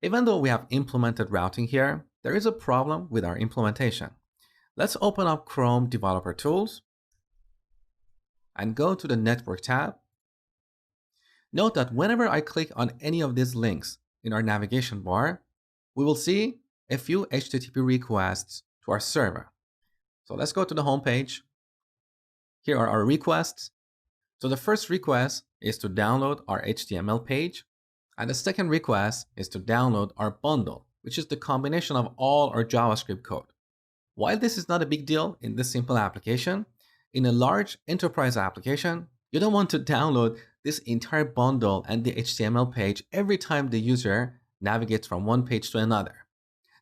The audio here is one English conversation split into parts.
Even though we have implemented routing here, there is a problem with our implementation. Let's open up Chrome Developer Tools and go to the Network tab. Note that whenever I click on any of these links in our navigation bar, we will see a few HTTP requests to our server. So let's go to the home page. Here are our requests. So the first request is to download our HTML page, and the second request is to download our bundle, which is the combination of all our JavaScript code. While this is not a big deal in this simple application, in a large enterprise application, you don't want to download this entire bundle and the HTML page every time the user navigates from one page to another.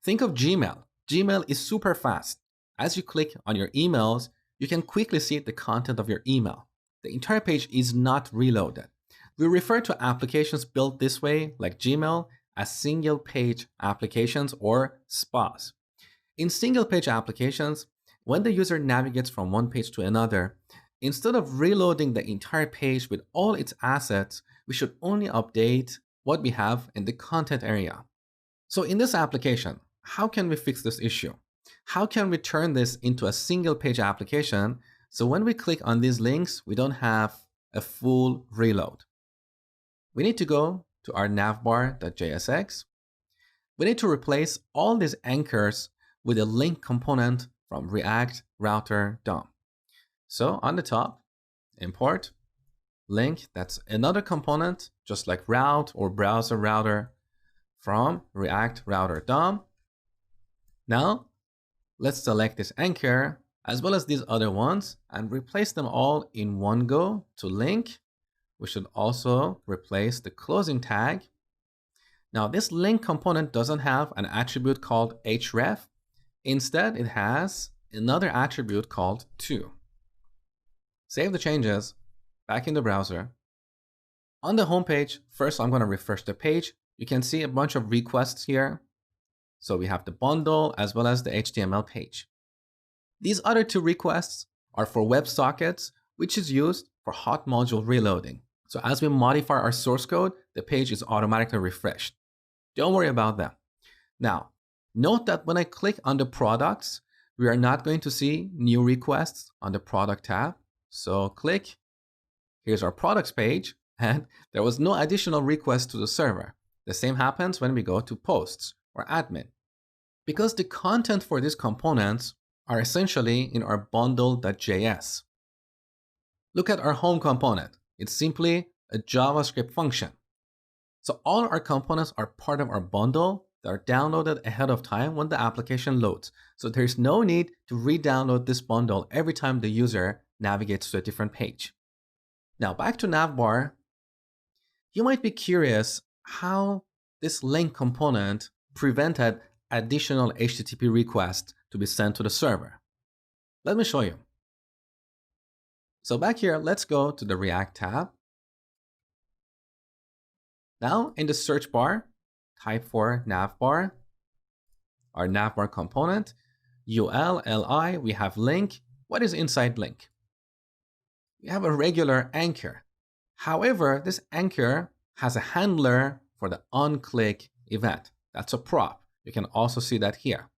Think of Gmail. Gmail is super fast. As you click on your emails, you can quickly see the content of your email. The entire page is not reloaded. We refer to applications built this way, like Gmail, as single page applications or SPAs. In single page applications, when the user navigates from one page to another, instead of reloading the entire page with all its assets, we should only update what we have in the content area. So in this application, how can we fix this issue? How can we turn this into a single page application so when we click on these links, we don't have a full reload? We need to go to our navbar.jsx. We need to replace all these anchors with a link component from React Router DOM. So on the top, import link, that's another component, just like route or browser router from React Router DOM. Now, let's select this anchor as well as these other ones and replace them all in one go to link. We should also replace the closing tag. Now, this link component doesn't have an attribute called href. Instead, it has another attribute called to. Save the changes back in the browser. On the home page, first I'm going to refresh the page. You can see a bunch of requests here. So we have the bundle as well as the HTML page. These other two requests are for WebSockets, which is used for hot module reloading. So as we modify our source code, the page is automatically refreshed. Don't worry about that. Now, note that when I click on the products, we are not going to see new requests on the product tab. So click, here's our products page, and there was no additional request to the server. The same happens when we go to posts or admin. Because the content for these components are essentially in our bundle.js. Look at our home component. It's simply a JavaScript function. So all our components are part of our bundle that are downloaded ahead of time when the application loads. So there's no need to re-download this bundle every time the user navigates to a different page. Now back to navbar. You might be curious how this link component prevented additional HTTP requests to be sent to the server. Let me show you. So back here, let's go to the React tab. Now in the search bar, type for navbar, our navbar component, UL, we have link. What is inside link? We have a regular anchor. However, this anchor has a handler for the onClick event. That's a prop. You can also see that here.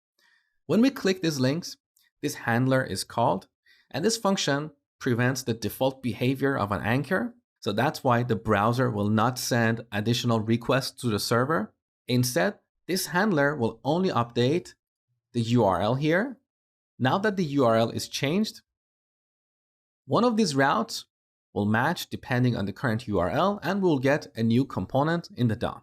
When we click these links, this handler is called, and this function prevents the default behavior of an anchor. So that's why the browser will not send additional requests to the server. Instead, this handler will only update the URL here. Now that the URL is changed, one of these routes will match depending on the current URL, and we'll get a new component in the DOM.